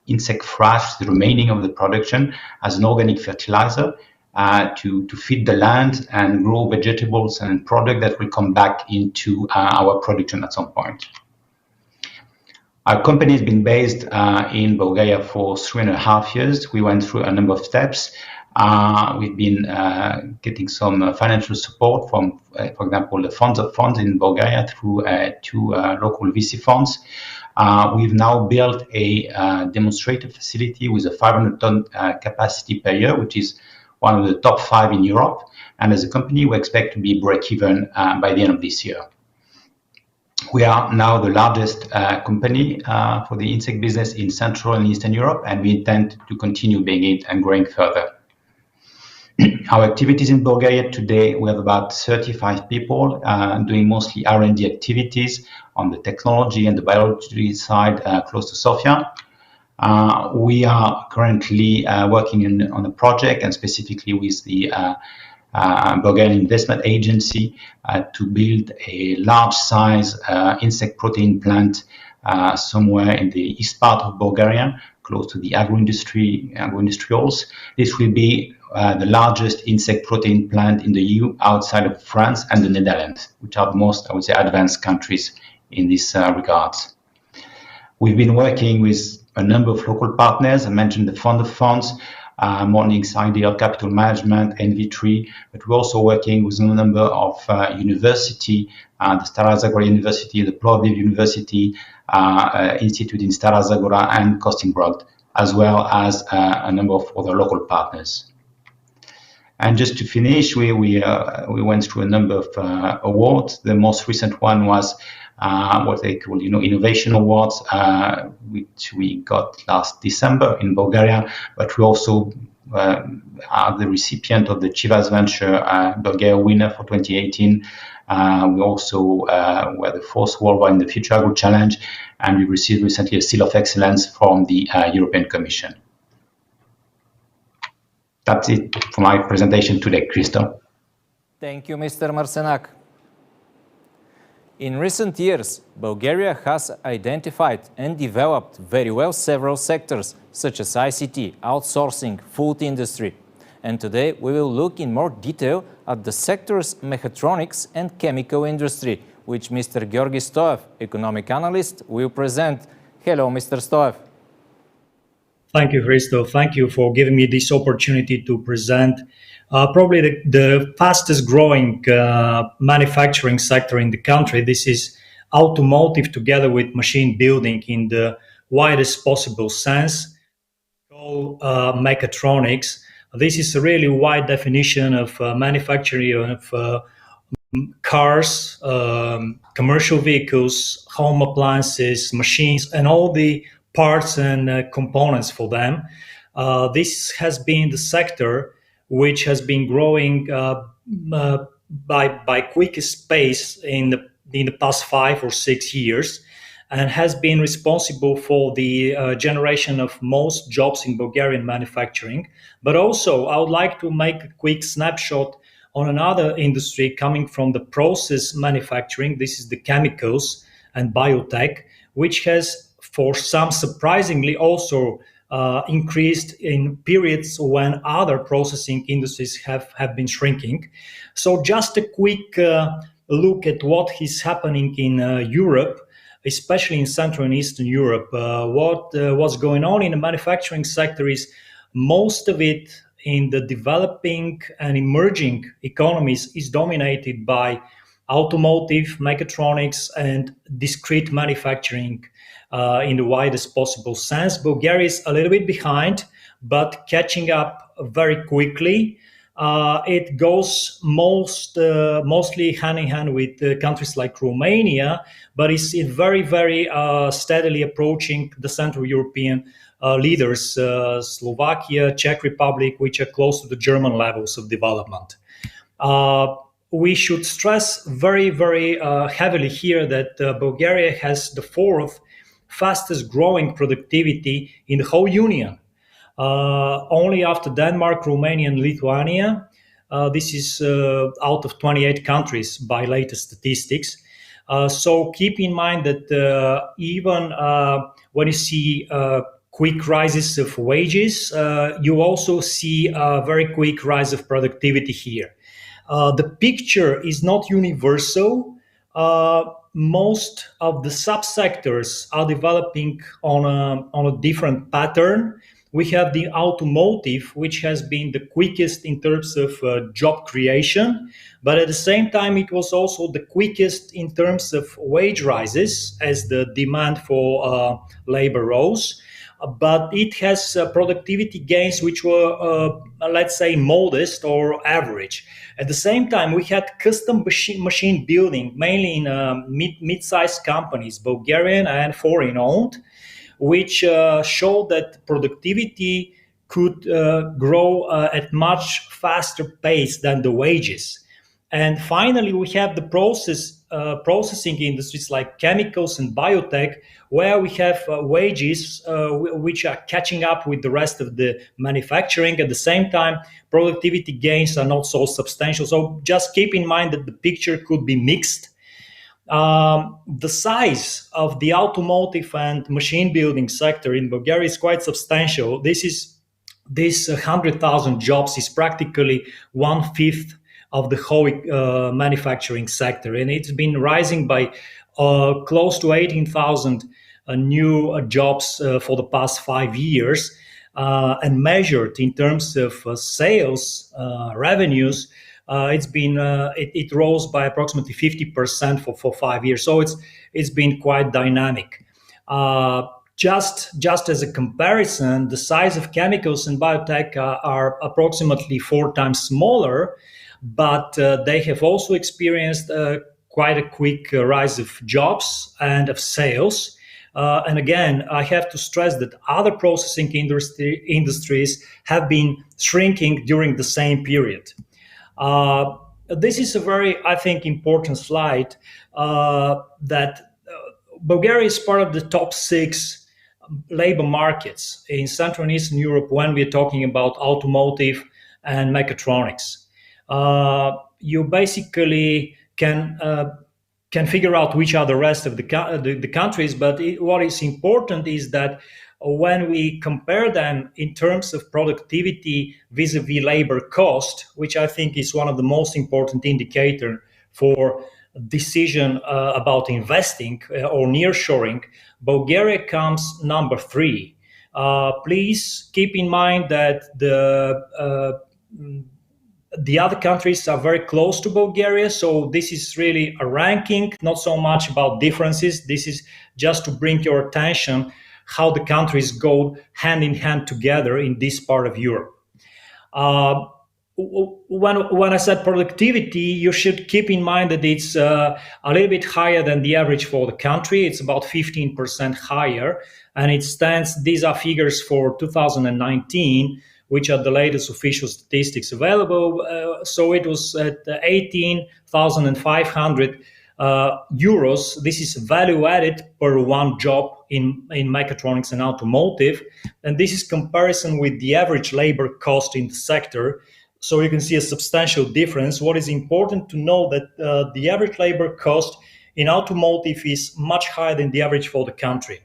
Speaker 7: insect thrash, the remaining of the production, as an organic fertilizer to feed the land and grow vegetables and product that will come back into our production at some point. Our company has been based in Bulgaria for 3.5 years. We went through a number of steps. We've been getting some financial support from, for example, the funds in Bulgaria through 2 local VC funds. We've now built a demonstrator facility with a 500-ton capacity per year, which is one of the top 5 in Europe. And as a company, we expect to be break-even by the end of this year. We are now the largest company for the insect business in Central and Eastern Europe, and we intend to continue being it and growing further. Our activities in Bulgaria today, we have about 35 people doing mostly R&D activities on the technology and the biology side close to Sofia. We are currently working on a project, and specifically with the Bulgarian Investment Agency to build a large-size insect protein plant somewhere in the east part of Bulgaria, close to the agro-industrials. This will be the largest insect protein plant in the EU outside of France and the Netherlands, which are the most, I would say, advanced countries in this regards. We've been working with a number of local partners. I mentioned the fund of funds. Mornings Ideal Capital Management, NV3, but we're also working with a number of university, the Stara Zagora University, the Plovdiv University Institute in Stara Zagora, and Kostinbrod, as well as a number of other local partners. And just to finish, we went through a number of awards. The most recent one was what they call, innovation awards, which we got last December in Bulgaria. But we also are the recipient of the Chivas Venture Bulgaria winner for 2018. We also were the fourth worldwide in the Future Agro Challenge, and we received recently a Seal of Excellence from the European Commission. That's it for my presentation today, Christo.
Speaker 2: Thank you, Mr. Marcenac. In recent years, Bulgaria has identified and developed very well several sectors, such as ICT, outsourcing, food industry. And today we will look in more detail at the sectors mechatronics and chemical industry, which Mr. Georgi Stoev, economic analyst, will present. Hello, Mr. Stoev.
Speaker 8: Thank you, Christo. Thank you for giving me this opportunity to present probably the fastest growing manufacturing sector in the country. This is automotive together with machine building in the widest possible sense. Mechatronics. This is a really wide definition of manufacturing of cars, commercial vehicles, home appliances, machines, and all the parts and components for them. This has been the sector which has been growing by quickest pace in the past 5 or 6 years, and has been responsible for the generation of most jobs in Bulgarian manufacturing. But also, I would like to make a quick snapshot on another industry coming from the process manufacturing. This is the chemicals and biotech, which has, for some surprisingly, also increased in periods when other processing industries have been shrinking. So just a quick look at what is happening in Europe, especially in Central and Eastern Europe. What's going on in the manufacturing sector is most of it in the developing and emerging economies is dominated by automotive, mechatronics, and discrete manufacturing in the widest possible sense. Bulgaria is a little bit behind, but catching up very quickly. It goes mostly hand in hand with countries like Romania, but it's very, very steadily approaching the Central European leaders, Slovakia, Czech Republic, which are close to the German levels of development. We should stress very, very heavily here that Bulgaria has the fourth fastest growing productivity in the whole Union. Only after Denmark, Romania, and Lithuania. This is out of 28 countries by latest statistics. So keep in mind that even when you see quick rises of wages, you also see a very quick rise of productivity here. The picture is not universal. Most of the subsectors are developing on a different pattern. We have the automotive, which has been the quickest in terms of job creation, but at the same time, it was also the quickest in terms of wage rises as the demand for labor rose. But it has productivity gains which were, let's say, modest or average. At the same time, we had custom machine building, mainly in mid-sized companies, Bulgarian and foreign-owned, which showed that productivity could grow at much faster pace than the wages. And finally, we have the processing industries like chemicals and biotech, where we have wages which are catching up with the rest of the manufacturing. At the same time, productivity gains are not so substantial. So just keep in mind that the picture could be mixed. The size of the automotive and machine building sector in Bulgaria is quite substantial. This 100,000 jobs is practically 1/5 of the whole manufacturing sector, and it's been rising by close to 18,000 new jobs for the past 5 years. and measured in terms of sales revenues, it rose by approximately 50% for 5 years. So it's been quite dynamic. Just as a comparison, the size of chemicals and biotech are approximately 4 times smaller, but they have also experienced quite a quick rise of jobs and of sales. And again, I have to stress that other processing industries have been shrinking during the same period. This is a very, I think, important slide that Bulgaria is part of the top 6 labor markets in Central and Eastern Europe when we're talking about automotive and mechatronics. You basically can figure out which are the rest of the countries, but what is important is that when we compare them in terms of productivity vis-a-vis labor cost, which I think is one of the most important indicator for decision about investing or nearshoring, Bulgaria comes number 3. Please keep in mind that the other countries are very close to Bulgaria, so this is really a ranking, not so much about differences. This is just to bring your attention how the countries go hand in hand together in this part of Europe. When I said productivity, you should keep in mind that it's a little bit higher than the average for the country. It's about 15% higher, and it stands. These are figures for 2019, which are the latest official statistics available. So it was at 18,500 euros. This is value added per one job in mechatronics and automotive, and this is comparison with the average labor cost in the sector. So you can see a substantial difference. What is important to know that the average labor cost in automotive is much higher than the average for the country.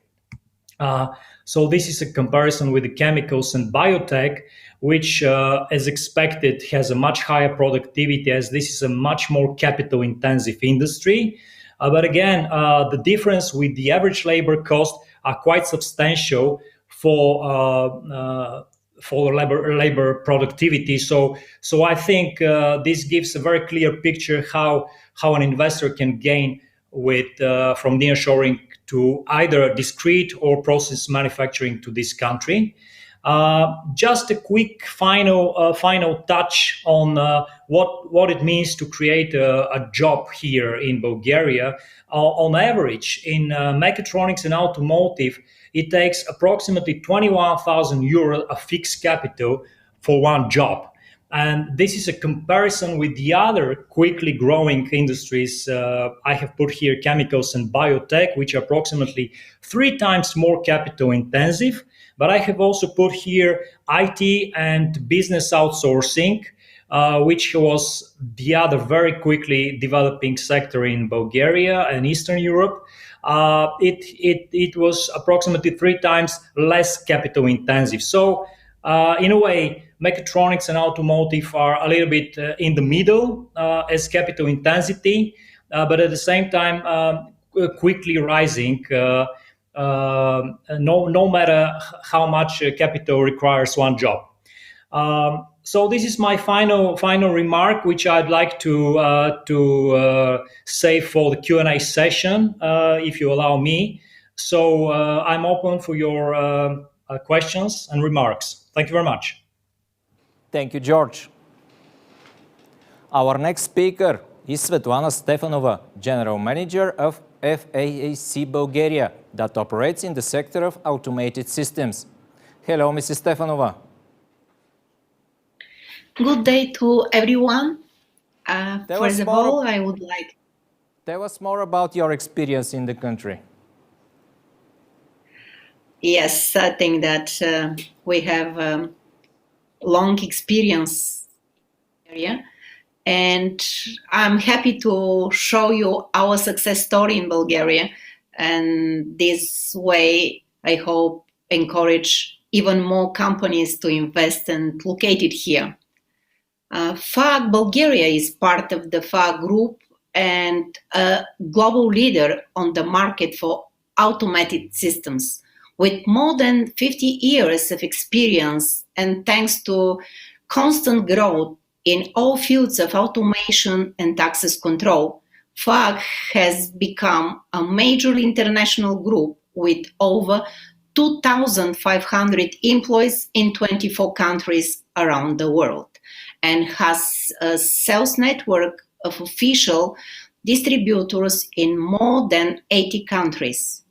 Speaker 8: So this is a comparison with the chemicals and biotech, which, as expected, has a much higher productivity, as this is a much more capital-intensive industry. But again, the difference with the average labor cost are quite substantial for labor productivity. So I think this gives a very clear picture how an investor can gain from nearshoring to either discrete or process manufacturing to this country. Just a quick final touch on what it means to create a job here in Bulgaria. On average, in mechatronics and automotive, it takes approximately 21,000 euros of fixed capital for one job. And this is a comparison with the other quickly growing industries. I have put here chemicals and biotech, which are approximately 3 times more capital intensive. But I have also put here IT and business outsourcing, which was the other very quickly developing sector in Bulgaria and Eastern Europe. It was approximately 3 times less capital intensive. So in a way, mechatronics and automotive are a little bit in the middle as capital intensity, but at the same time quickly rising, no matter how much capital requires one job. So this is my final remark, which I'd like to save for the Q&A session, if you allow me. So I'm open for your questions and remarks. Thank you very much.
Speaker 2: Thank you, George. Our next speaker is Svetlana Stefanova, General Manager of FAAC Bulgaria, that operates in the sector of automated systems. Hello, Mrs. Stefanova.
Speaker 9: Good day to everyone. First of all, I would like...
Speaker 2: Tell us more about your experience in the country.
Speaker 9: Yes, I think that we have long experience area, and I'm happy to show you our success story in Bulgaria, and this way I hope encourage even more companies to invest and locate it here. FAAC Bulgaria is part of the FAAC group and a global leader on the market for automated systems. With more than 50 years of experience and thanks to constant growth in all fields of automation and access control, FAG has become a major international group with over 2,500 employees in 24 countries around the world and has a sales network of official distributors in more than 80 countries.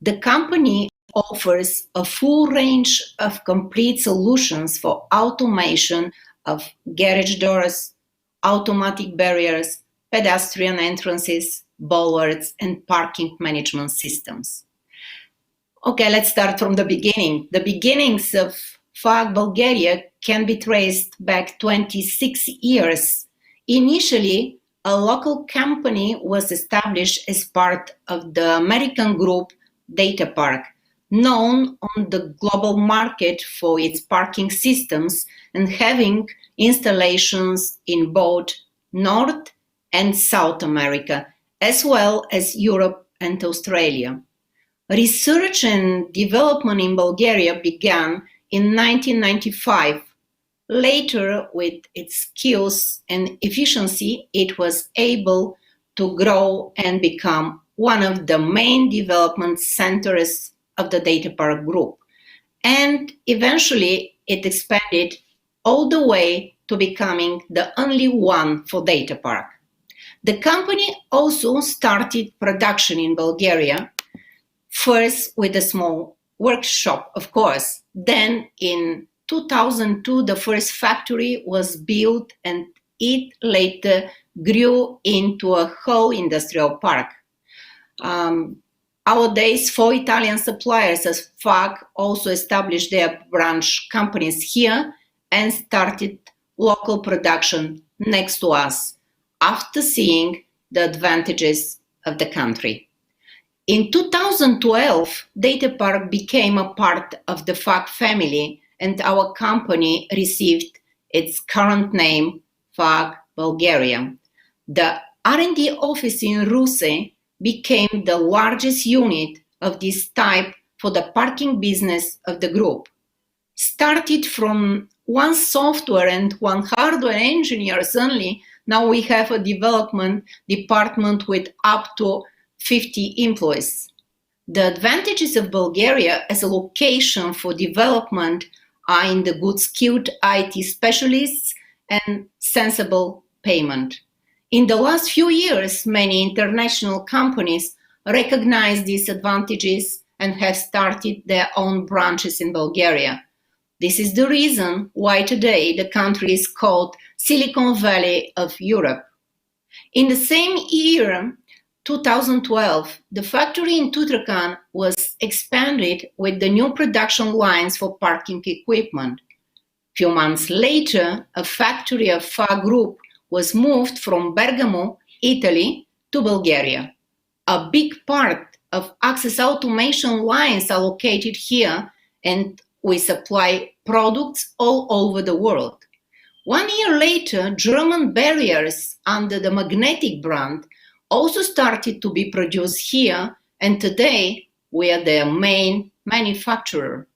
Speaker 9: The company offers a full range of complete solutions for automation of garage doors, automatic barriers, pedestrian entrances, bollards, and parking management systems. Okay, let's start from the beginning. The beginnings of FAG Bulgaria can be traced back 26 years. Initially, a local company was established as part of the American group Data Park, known on the global market for its parking systems and having installations in both North and South America, as well as Europe and Australia. Research and development in Bulgaria began in 1995. Later, with its skills and efficiency, it was able to grow and become one of the main development centers of the Data Park Group. And eventually, it expanded all the way to becoming the only one for Data Park. The company also started production in Bulgaria, first with a small workshop, of course. Then in 2002, the first factory was built and it later grew into a whole industrial park. Nowadays, 4 Italian suppliers as FAG also established their branch companies here and started local production next to us after seeing the advantages of the country. In 2012, Data Park became a part of the FAG family and our company received its current name, FAG Bulgaria. The R&D office in Russe became the largest unit of this type for the parking business of the group. Started from 1 software and 1 hardware engineers only, now we have a development department with up to 50 employees. The advantages of Bulgaria as a location for development are in the good skilled IT specialists and sensible payment. In the last few years, many international companies recognize these advantages and have started their own branches in Bulgaria. This is the reason why today the country is called Silicon Valley of Europe. In the same year, 2012, the factory in Tutrakan was expanded with the new production lines for parking equipment. Few months later, a factory of FAG Group was moved from Bergamo, Italy, to Bulgaria. A big part of access automation lines are located here, and we supply products all over the world. 1 year later, German barriers under the Magnetic brand also started to be produced here, and today we are their main manufacturer.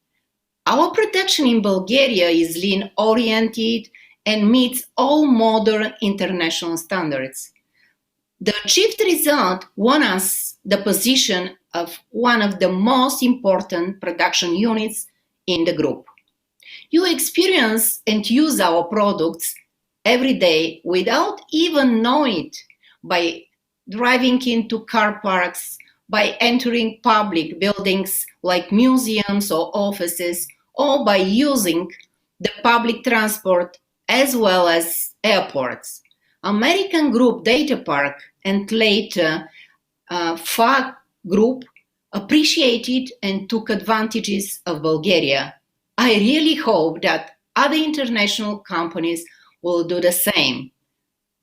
Speaker 9: Our production in Bulgaria is lean-oriented and meets all modern international standards. The achieved result won us the position of one of the most important production units in the group. You experience and use our products every day without even knowing it by driving into car parks, by entering public buildings like museums or offices, or by using the public transport as well as airports. American group Data Park and later FAG Group appreciated and took advantages of Bulgaria. I really hope that other international companies will do the same.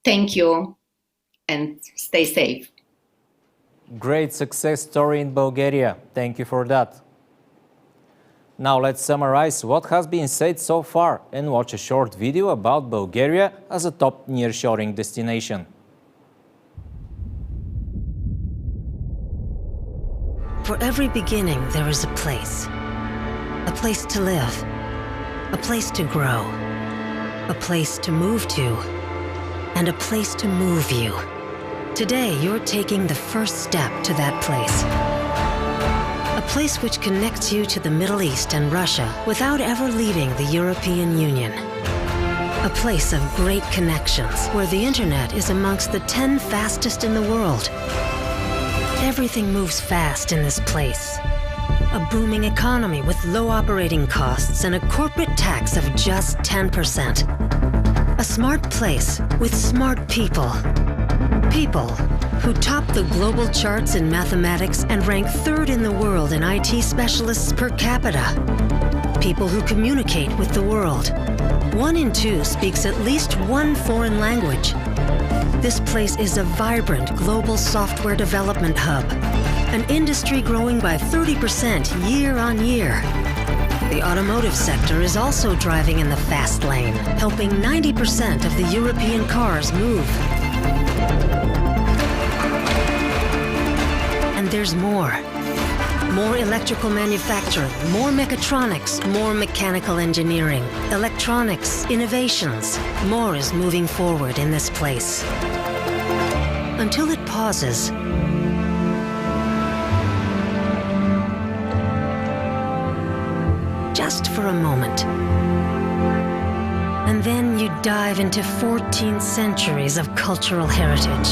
Speaker 9: Thank you and stay safe.
Speaker 2: Great success story in Bulgaria. Thank you for that. Now let's summarize what has been said so far and watch a short video about Bulgaria as a top nearshoring destination.
Speaker 10: For every beginning, there is a place to live, a place to grow, a place to move to, and a place to move you. Today, you're taking the first step to that place. A place which connects you to the Middle East and Russia without ever leaving the European Union. A place of great connections where the internet is amongst the 10 fastest in the world. Everything moves fast in this place. A booming economy with low operating costs and a corporate tax of just 10%. A smart place with smart people. People who top the global charts in mathematics and rank third in the world in IT specialists per capita. People who communicate with the world. 1 in 2 speaks at least 1 foreign language. This place is a vibrant global software development hub, an industry growing by 30% year on year. The automotive sector is also driving in the fast lane, helping 90% of the European cars move. And there's more. More electrical manufacturing, more mechatronics, more mechanical engineering, electronics, innovations. More is moving forward in this place. Until it pauses. Just for a moment. And then you dive into 14 centuries of cultural heritage.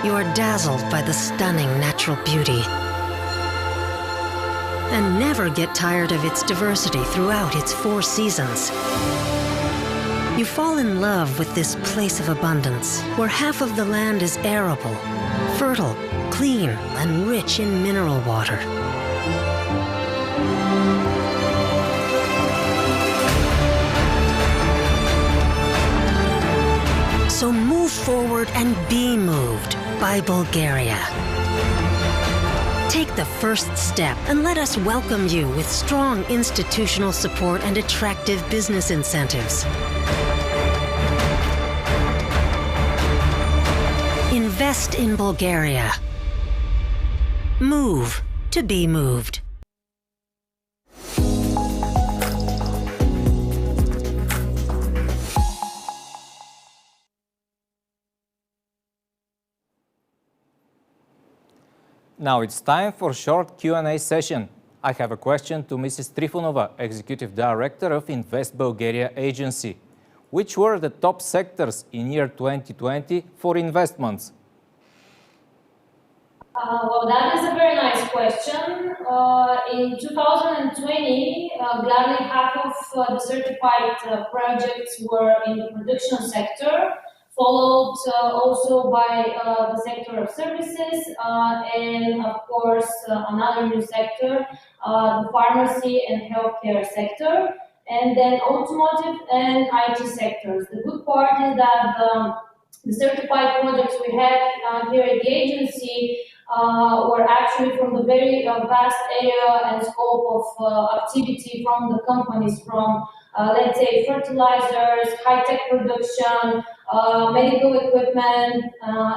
Speaker 10: You are dazzled by the stunning natural beauty and never get tired of its diversity throughout its 4 seasons. You fall in love with this place of abundance, where half of the land is arable, fertile, clean, and rich in mineral water. So move forward and be moved by Bulgaria. Take the first step and let us welcome you with strong institutional support and attractive business incentives. Invest in Bulgaria. Move to be moved.
Speaker 2: Now it's time for a short Q&A session. I have a question to Mrs. Trifonova, Executive Director of Invest Bulgaria Agency. Which were the top sectors in year 2020 for investments?
Speaker 6: Well, that is a very nice question. In 2020, gladly half of the certified projects were in the production sector, followed also by the sector of services, and of course another new sector, the pharmacy and healthcare sector, and then automotive and IT sectors. The good part is that the certified projects we had here at the agency were actually from the very vast area and scope of activity from the companies, from let's say fertilizers, high-tech production, medical equipment,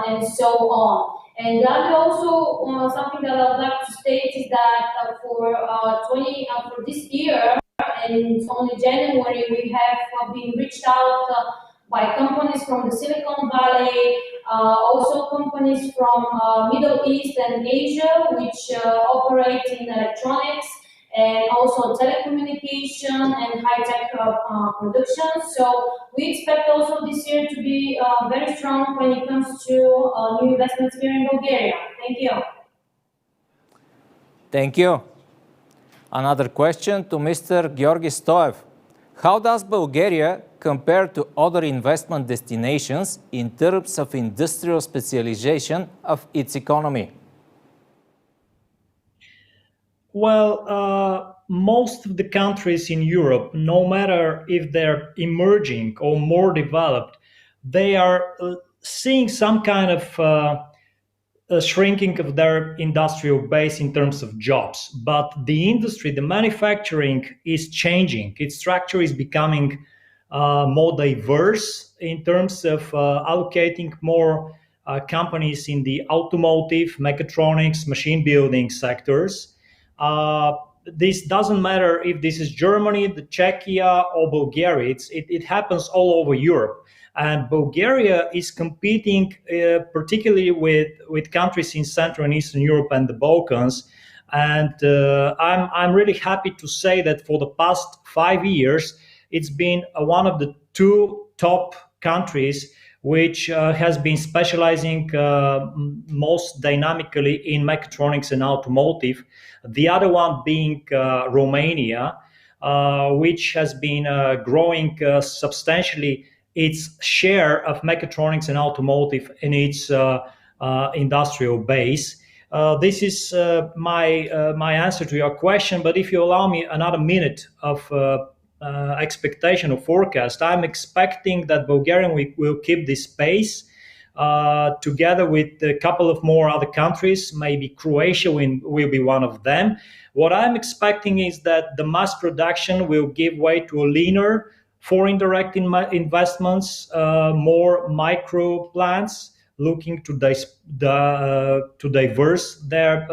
Speaker 6: and so on. And that also something that I'd like to state is that for this year, and it's only January, we have been reached out by companies from the Silicon Valley, also companies from Middle East and Asia, which operate in electronics and also telecommunication and high-tech production. So we expect also this year to be very strong when it comes to new investments here in Bulgaria. Thank you.
Speaker 2: Thank you. Another question to Mr. Georgi Stoev. How does Bulgaria compare to other investment destinations in terms of industrial specialization of its economy?
Speaker 8: Well, most of the countries in Europe, no matter if they're emerging or more developed, they are seeing some kind of a shrinking of their industrial base in terms of jobs. But the industry, the manufacturing is changing. Its structure is becoming more diverse in terms of allocating more companies in the automotive, mechatronics, machine building sectors. This doesn't matter if this is Germany, the Czechia, or Bulgaria. It happens all over Europe. And Bulgaria is competing particularly with countries in Central and Eastern Europe and the Balkans. And I'm really happy to say that for the past 5 years, it's been one of the 2 top countries which has been specializing most dynamically in mechatronics and automotive. The other one being Romania, which has been growing substantially its share of mechatronics and automotive in its industrial base. This is my answer to your question, but if you allow me another minute of expectation or forecast, I'm expecting that Bulgaria will keep this pace together with a couple of more other countries. Maybe Croatia will be one of them. What I'm expecting is that the mass production will give way to a leaner foreign direct investments, more micro plants looking to diverse their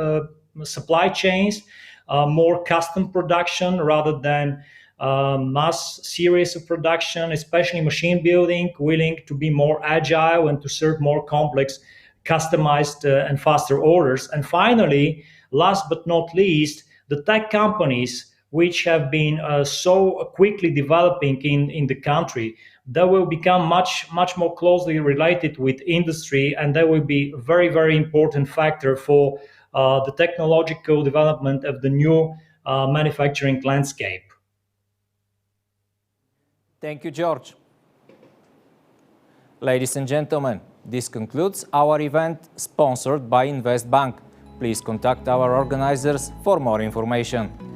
Speaker 8: supply chains, more custom production rather than mass series of production, especially machine building, willing to be more agile and to serve more complex, customized and faster orders. And finally, last but not least, the tech companies which have been so quickly developing in the country, they will become much more closely related with industry, and they will be a very, very important factor for the technological development of the new manufacturing landscape.
Speaker 2: Thank you, George. Ladies and gentlemen, this concludes our event sponsored by Invest Bank. Please contact our organizers for more information.